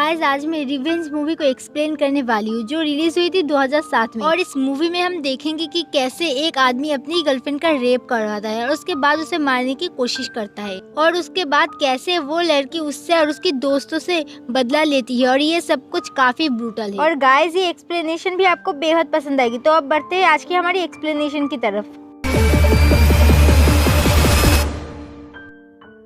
Guys आज मैं revenge movie को एक्सप्लेन करने वाली हूँ जो रिलीज हुई थी 2007 में। और इस मूवी में हम देखेंगे कि कैसे एक आदमी अपनी गर्लफ्रेंड का रेप करवाता है और उसके बाद उसे मारने की कोशिश करता है और उसके बाद कैसे वो लड़की उससे और उसकी दोस्तों से बदला लेती है और ये सब कुछ काफी ब्रूटल है। और गाइस ये एक्सप्लेनेशन भी आपको बेहद पसंद आएगी। तो अब बढ़ते हैं आज की हमारी एक्सप्लेनेशन की तरफ।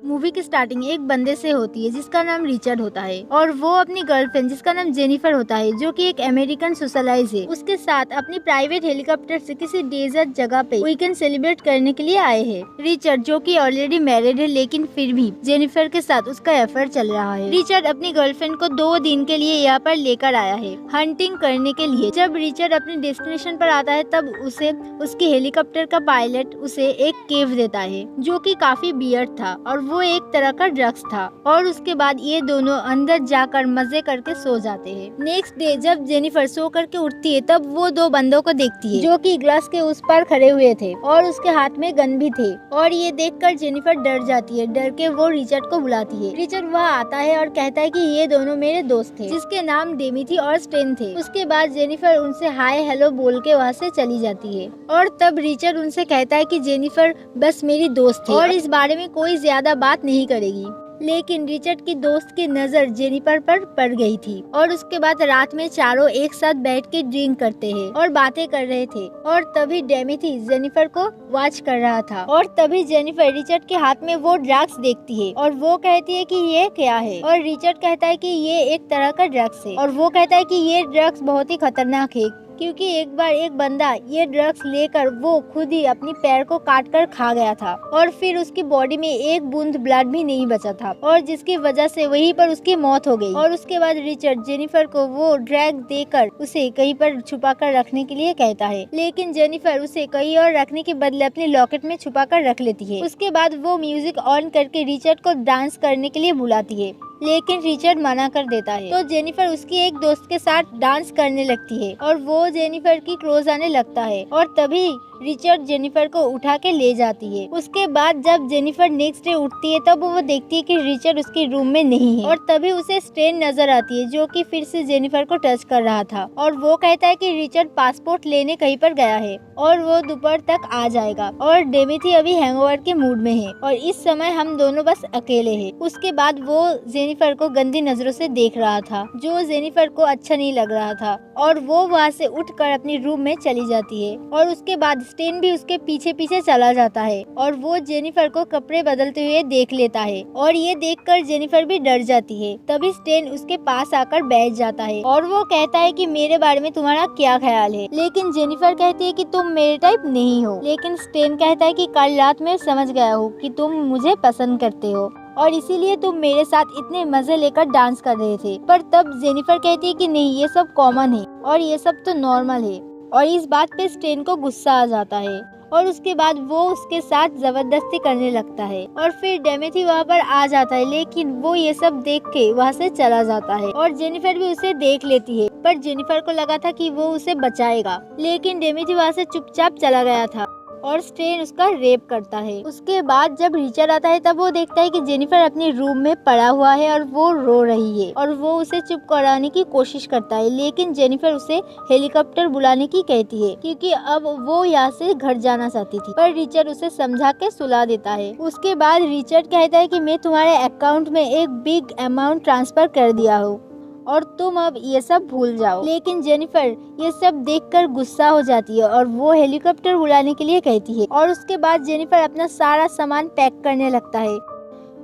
मूवी की स्टार्टिंग एक बंदे से होती है जिसका नाम रिचर्ड होता है और वो अपनी गर्लफ्रेंड जिसका नाम जेनिफर होता है जो कि एक अमेरिकन सोशलाइज है उसके साथ अपनी प्राइवेट हेलीकॉप्टर से किसी डेजर्ट जगह पे वीकेंड सेलिब्रेट करने के लिए आए हैं। रिचर्ड जो कि ऑलरेडी मैरिड है लेकिन फिर भी जेनिफर के साथ उसका अफेयर चल रहा है। रिचर्ड अपनी गर्लफ्रेंड को 2 दिन के लिए यहाँ पर लेकर आया है हंटिंग करने के लिए। जब रिचर्ड अपने डेस्टिनेशन पर आता है तब उसे उसकी हेलीकॉप्टर का पायलट उसे एक केव देता है जो कि काफी वियर्ड था और वो एक तरह का ड्रग्स था। और उसके बाद ये दोनों अंदर जाकर मजे करके सो जाते हैं। नेक्स्ट डे जब जेनिफर सो करके उठती है तब वो 2 बंदों को देखती है जो कि ग्लास के उस पार खड़े हुए थे और उसके हाथ में गन भी थे। और ये देखकर जेनिफर डर जाती है। डर के वो रिचर्ड को बुलाती है। रिचर्ड वहाँ आता है और कहता है कि ये दोनों मेरे दोस्त थे जिसके नाम डेमिथी और स्टेन थे। उसके बाद जेनिफर उनसे हाय हेलो बोल के वहाँ से चली जाती है और तब रिचर्ड उनसे कहता है कि जेनिफर बस मेरी दोस्त थी और इस बारे में कोई ज्यादा बात नहीं करेगी। लेकिन रिचर्ड की दोस्त की नजर जेनिफर पर पड़ गई थी और उसके बाद रात में चारों एक साथ बैठ के ड्रिंक करते हैं और बातें कर रहे थे। और तभी डेमिथी जेनिफर को वॉच कर रहा था और तभी जेनिफर रिचर्ड के हाथ में वो ड्रग्स देखती है और वो कहती है कि ये क्या है और रिचर्ड कहता है कि ये एक तरह का ड्रग्स है और वो कहता है कि ये ड्रग्स बहुत ही खतरनाक है क्योंकि एक बार एक बंदा ये ड्रग्स लेकर वो खुद ही अपनी पैर को काट कर खा गया था और फिर उसकी बॉडी में एक बूंद ब्लड भी नहीं बचा था और जिसकी वजह से वहीं पर उसकी मौत हो गई। और उसके बाद रिचर्ड जेनिफर को वो ड्रग देकर उसे कहीं पर छुपा कर रखने के लिए कहता है लेकिन जेनिफर उसे कहीं और रखने के बदले अपने लॉकेट में छुपा कर रख लेती है। उसके बाद वो म्यूजिक ऑन करके रिचर्ड को डांस करने के लिए बुलाती है लेकिन रिचर्ड मना कर देता है। तो जेनिफर उसकी एक दोस्त के साथ डांस करने लगती है और वो जेनिफर की क्लोज आने लगता है और तभी रिचर्ड जेनिफर को उठा के ले जाती है। उसके बाद जब जेनिफर नेक्स्ट डे उठती है तब वो देखती है कि रिचर्ड उसके रूम में नहीं है और तभी उसे स्टेन नजर आती है जो कि फिर से जेनिफर को टच कर रहा था और वो कहता है कि रिचर्ड पासपोर्ट लेने कहीं पर गया है और वो दोपहर तक आ जाएगा। और डेमिथी अभी हैंगओवर के मूड में है और इस समय हम दोनों बस अकेले हैं। उसके बाद वो जेनिफर को गंदी नजरों से देख रहा था जो जेनिफर को अच्छा नहीं लग रहा था और वो वहाँ से उठकर अपनी रूम में चली जाती है। और उसके बाद स्टेन भी उसके पीछे पीछे चला जाता है और वो जेनिफर को कपड़े बदलते हुए देख लेता है और ये देखकर जेनिफर भी डर जाती है। तभी स्टेन उसके पास आकर बैठ जाता है और वो कहता है कि मेरे बारे में तुम्हारा क्या ख्याल है। लेकिन जेनिफर कहती है कि तुम मेरे टाइप नहीं हो। लेकिन स्टेन कहता है कि कल रात में समझ गया हूँ कि तुम मुझे पसंद करते हो और इसीलिए तुम मेरे साथ इतने मजे लेकर डांस कर रहे थे। पर तब जेनिफर कहती है कि नहीं ये सब कॉमन है और ये सब तो नॉर्मल है। और इस बात पे स्टेन को गुस्सा आ जाता है और उसके बाद वो उसके साथ जबरदस्ती करने लगता है और फिर डेमिथी वहाँ पर आ जाता है लेकिन वो ये सब देख के वहाँ से चला जाता है और जेनिफर भी उसे देख लेती है। पर जेनिफर को लगा था कि वो उसे बचाएगा लेकिन डेमिथी वहाँ से चुपचाप चला गया था और स्टेन उसका रेप करता है। उसके बाद जब रिचर्ड आता है तब वो देखता है कि जेनिफर अपने रूम में पड़ा हुआ है और वो रो रही है और वो उसे चुप कराने की कोशिश करता है लेकिन जेनिफर उसे हेलीकॉप्टर बुलाने की कहती है क्योंकि अब वो यहाँ से घर जाना चाहती थी। पर रिचर्ड उसे समझा के सुला देता है। उसके बाद रिचर्ड कहता है कि मैं तुम्हारे अकाउंट में एक बिग अमाउंट ट्रांसफर कर दिया हूँ और तुम अब ये सब भूल जाओ। लेकिन जेनिफर ये सब देखकर गुस्सा हो जाती है और वो हेलीकॉप्टर बुलाने के लिए कहती है और उसके बाद जेनिफर अपना सारा सामान पैक करने लगता है।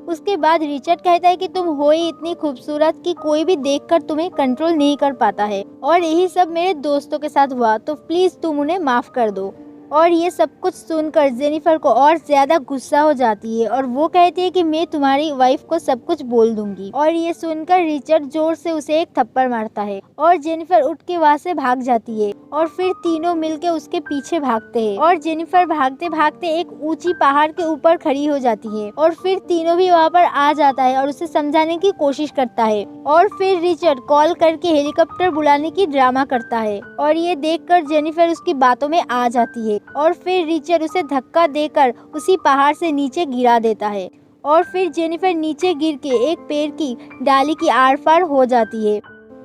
उसके बाद रिचर्ड कहता है कि तुम हो ही इतनी खूबसूरत कि कोई भी देखकर तुम्हें कंट्रोल नहीं कर पाता है और यही सब मेरे दोस्तों के साथ हुआ तो प्लीज तुम उन्हें माफ कर दो। और ये सब कुछ सुनकर जेनिफर को और ज्यादा गुस्सा हो जाती है और वो कहती है कि मैं तुम्हारी वाइफ को सब कुछ बोल दूंगी। और ये सुनकर रिचर्ड जोर से उसे एक थप्पड़ मारता है और जेनिफर उठ के वहाँ से भाग जाती है और फिर तीनों मिलके उसके पीछे भागते हैं और जेनिफर भागते भागते एक ऊंची पहाड़ के ऊपर खड़ी हो जाती है और फिर तीनों भी वहाँ पर आ जाता है और उसे समझाने की कोशिश करता है और फिर रिचर्ड कॉल करके हेलीकॉप्टर बुलाने की ड्रामा करता है और ये देखकर जेनिफर उसकी बातों में आ जाती है और फिर रिचर्ड उसे धक्का देकर उसी पहाड़ से नीचे गिरा देता है और फिर जेनिफर नीचे गिर के एक पेड़ की डाली की आर पार हो जाती है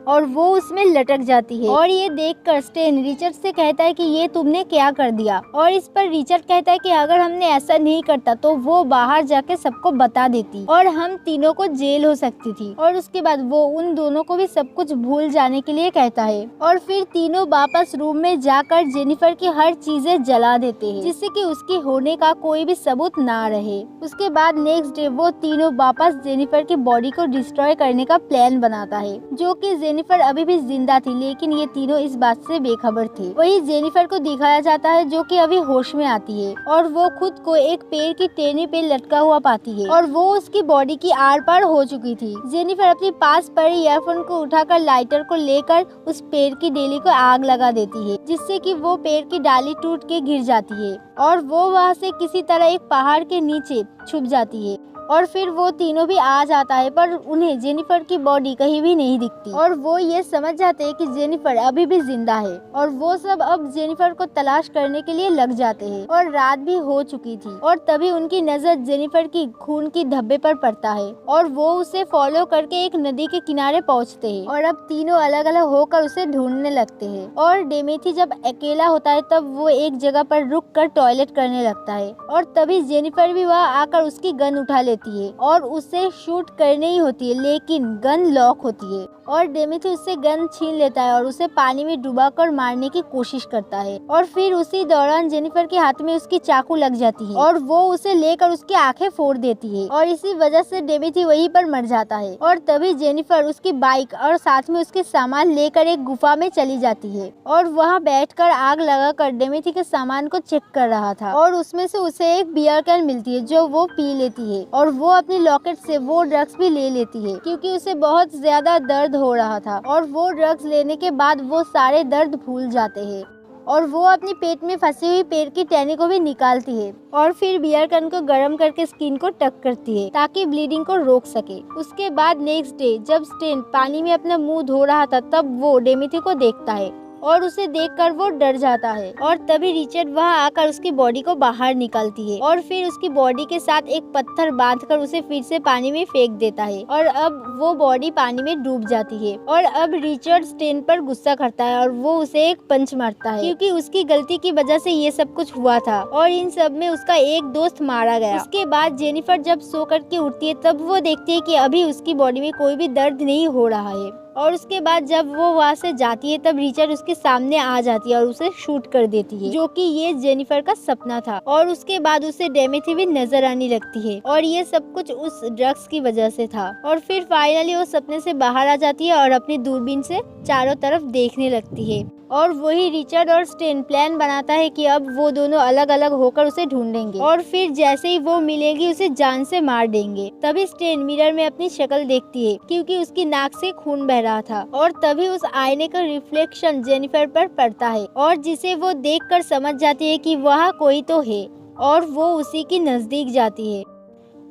और वो उसमें लटक जाती है। और ये देखकर स्टेन रिचर्ड से कहता है कि ये तुमने क्या कर दिया। और इस पर रिचर्ड कहता है कि अगर हमने ऐसा नहीं करता तो वो बाहर जाके सबको बता देती और हम तीनों को जेल हो सकती थी। और उसके बाद वो उन दोनों को भी सब कुछ भूल जाने के लिए कहता है और फिर तीनों वापस रूम में जाकर जेनिफर की हर चीजें जला देते हैं जिससे कि उसकी होने का कोई भी सबूत ना रहे। उसके बाद नेक्स्ट डे वो तीनों वापस जेनिफर की बॉडी को डिस्ट्रॉय करने का प्लान बनाता है, जो कि जेनिफर अभी भी जिंदा थी, लेकिन ये तीनों इस बात से बेखबर थे। वही जेनिफर को दिखाया जाता है जो कि अभी होश में आती है और वो खुद को एक पेड़ की टहनी पे लटका हुआ पाती है और वो उसकी बॉडी की आर पार हो चुकी थी। जेनिफर अपने पास पड़े ईयरफोन को उठाकर लाइटर को लेकर उस पेड़ की डाली को आग लगा देती है, जिससे कि वो पेड़ की डाली टूट के गिर जाती है और वो वहाँ से किसी तरह एक पहाड़ के नीचे छुप जाती है। और फिर वो तीनों भी आ जाता है पर उन्हें जेनिफर की बॉडी कहीं भी नहीं दिखती और वो ये समझ जाते हैं कि जेनिफर अभी भी जिंदा है और वो सब अब जेनिफर को तलाश करने के लिए लग जाते हैं। और रात भी हो चुकी थी और तभी उनकी नजर जेनिफर की खून की धब्बे पर पड़ता है और वो उसे फॉलो करके एक नदी के किनारे पहुंचते हैं और अब तीनों अलग अलग होकर उसे ढूंढने लगते हैं। और डेमेथी जब अकेला होता है तब वो एक जगह पर रुक कर टॉयलेट करने लगता है और तभी जेनिफर भी वहाँ आकर उसकी गन उठा लेती है और उसे शूट करनी ही होती है, लेकिन गन लॉक होती है और डेमेथी उससे गन छीन लेता है और उसे पानी में डुबाकर मारने की कोशिश करता है। और फिर उसी दौरान जेनिफर के हाथ में उसकी चाकू लग जाती है और वो उसे लेकर उसकी आंखें फोड़ देती है और इसी वजह से डेमेथी वहीं पर मर जाता है। और तभी जेनिफर उसकी बाइक और साथ में उसके सामान लेकर एक गुफा में चली जाती है और वहाँ बैठकर आग लगाकर डेमेथी के सामान को चेक कर रहा था और उसमें से उसे एक बियर कैन मिलती है जो वो पी लेती है और वो अपनी लॉकेट से वो ड्रग्स भी ले लेती है क्योंकि उसे बहुत ज्यादा दर्द हो रहा था और वो ड्रग्स लेने के बाद वो सारे दर्द भूल जाते हैं और वो अपनी पेट में फंसी हुई पेड़ की टहनी को भी निकालती है और फिर बियर कैन को गर्म करके स्किन को टक करती है ताकि ब्लीडिंग को रोक सके। उसके बाद नेक्स्ट डे जब स्टेन पानी में अपना मुंह धो रहा था तब वो डेमेथी को देखता है और उसे देखकर वो डर जाता है और तभी रिचर्ड वहाँ आकर उसकी बॉडी को बाहर निकालती है और फिर उसकी बॉडी के साथ एक पत्थर बांधकर उसे फिर से पानी में फेंक देता है और अब वो बॉडी पानी में डूब जाती है। और अब रिचर्ड स्टेन पर गुस्सा करता है और वो उसे एक पंच मारता है क्योंकि उसकी गलती की वजह से ये सब कुछ हुआ था और इन सब में उसका एक दोस्त मारा गया। उसके बाद जेनिफर जब सो करके उठती है तब वो देखती है कि अभी उसकी बॉडी में कोई भी दर्द नहीं हो रहा है और उसके बाद जब वो वहाँ से जाती है तब रिचर्ड उसके सामने आ जाती है और उसे शूट कर देती है, जो कि ये जेनिफर का सपना था। और उसके बाद उसे डेमेथी भी नजर आने लगती है और ये सब कुछ उस ड्रग्स की वजह से था। और फिर फाइनली वो सपने से बाहर आ जाती है और अपनी दूरबीन से चारों तरफ देखने लगती है और वही रिचर्ड और स्टेन प्लान बनाता है कि अब वो दोनों अलग अलग होकर उसे ढूंढेंगे और फिर जैसे ही वो मिलेंगी उसे जान से मार देंगे। तभी स्टेन मिरर में अपनी शक्ल देखती है क्योंकि उसकी नाक से खून बह रहा था और तभी उस आईने का रिफ्लेक्शन जेनिफर पर पड़ता है और जिसे वो देखकर समझ जाती है कि वहाँ कोई तो है और वो उसी के नजदीक जाती है।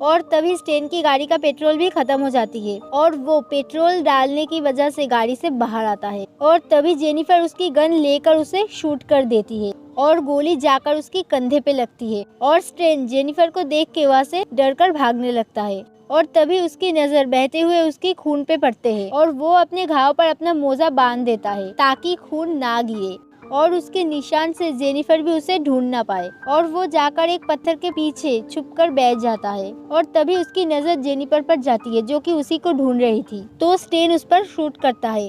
और तभी स्टेन की गाड़ी का पेट्रोल भी खत्म हो जाती है और वो पेट्रोल डालने की वजह से गाड़ी से बाहर आता है और तभी जेनिफर उसकी गन लेकर उसे शूट कर देती है और गोली जाकर उसके कंधे पे लगती है और स्टेन जेनिफर को देख के वहाँ से डरकर भागने लगता है और तभी उसकी नजर बहते हुए उसके खून पे पड़ते हैं और वो अपने घाव पर अपना मोजा बांध देता है ताकि खून ना गिरे और उसके निशान से जेनिफर भी उसे ढूंढ ना पाए और वो जाकर एक पत्थर के पीछे छुपकर बैठ जाता है और तभी उसकी नजर जेनिफर पर जाती है जो कि उसी को ढूंढ रही थी। तो स्टेन उस पर शूट करता है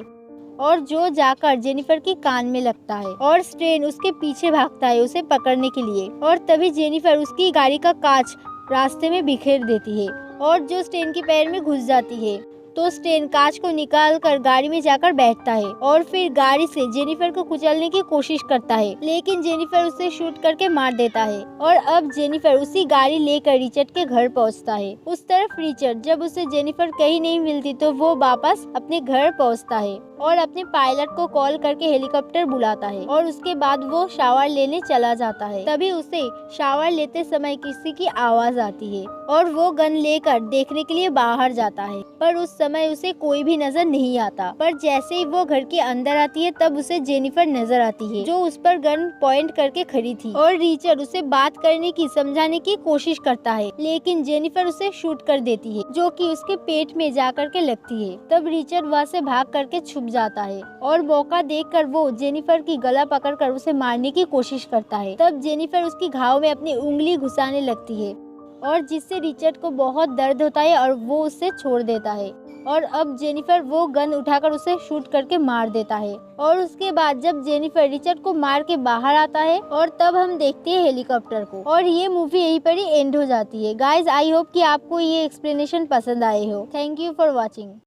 और जो जाकर जेनिफर के कान में लगता है और स्टेन उसके पीछे भागता है उसे पकड़ने के लिए और तभी जेनिफर उसकी गाड़ी का कांच रास्ते में बिखेर देती है और जो स्टेन के पैर में घुस जाती है। तो स्टेन कांच को निकालकर गाड़ी में जाकर बैठता है और फिर गाड़ी से जेनिफर को कुचलने की कोशिश करता है, लेकिन जेनिफर उसे शूट करके मार देता है और अब जेनिफर उसी गाड़ी लेकर रिचर्ड के घर पहुंचता है। उस तरफ रिचर्ड जब उसे जेनिफर कहीं नहीं मिलती तो वो वापस अपने घर पहुंचता है और अपने पायलट को कॉल करके हेलीकॉप्टर बुलाता है और उसके बाद वो शावर लेने चला जाता है। तभी उसे शावर लेते समय किसी की आवाज आती है और वो गन लेकर देखने के लिए बाहर जाता है पर उस समय उसे कोई भी नजर नहीं आता, पर जैसे ही वो घर के अंदर आती है तब उसे जेनिफर नजर आती है, जो उस पर गन पॉइंट करके खड़ी थी। और रिचर्ड उसे बात करने की, समझाने की कोशिश करता है, लेकिन जेनिफर उसे शूट कर देती है, जो कि उसके पेट में जाकर के लगती है। तब रिचर्ड वहाँ से भाग करके छुप जाता है और मौका देखकर वो जेनिफर की गला पकड़कर उसे मारने की कोशिश करता है। तब जेनिफर उसकी घाव में अपनी उंगली घुसाने लगती है और जिससे रिचर्ड को बहुत दर्द होता है और वो उसे छोड़ देता है। और अब जेनिफर वो गन उठाकर उसे शूट करके मार देता है। और उसके बाद जब जेनिफर रिचर्ड को मार के बाहर आता है और तब हम देखते हैं हेलीकॉप्टर को, और ये मूवी यहीं पर ही एंड हो जाती है। गाइज, आई होप कि आपको ये एक्सप्लेनेशन पसंद आए हो। Thank you for watching.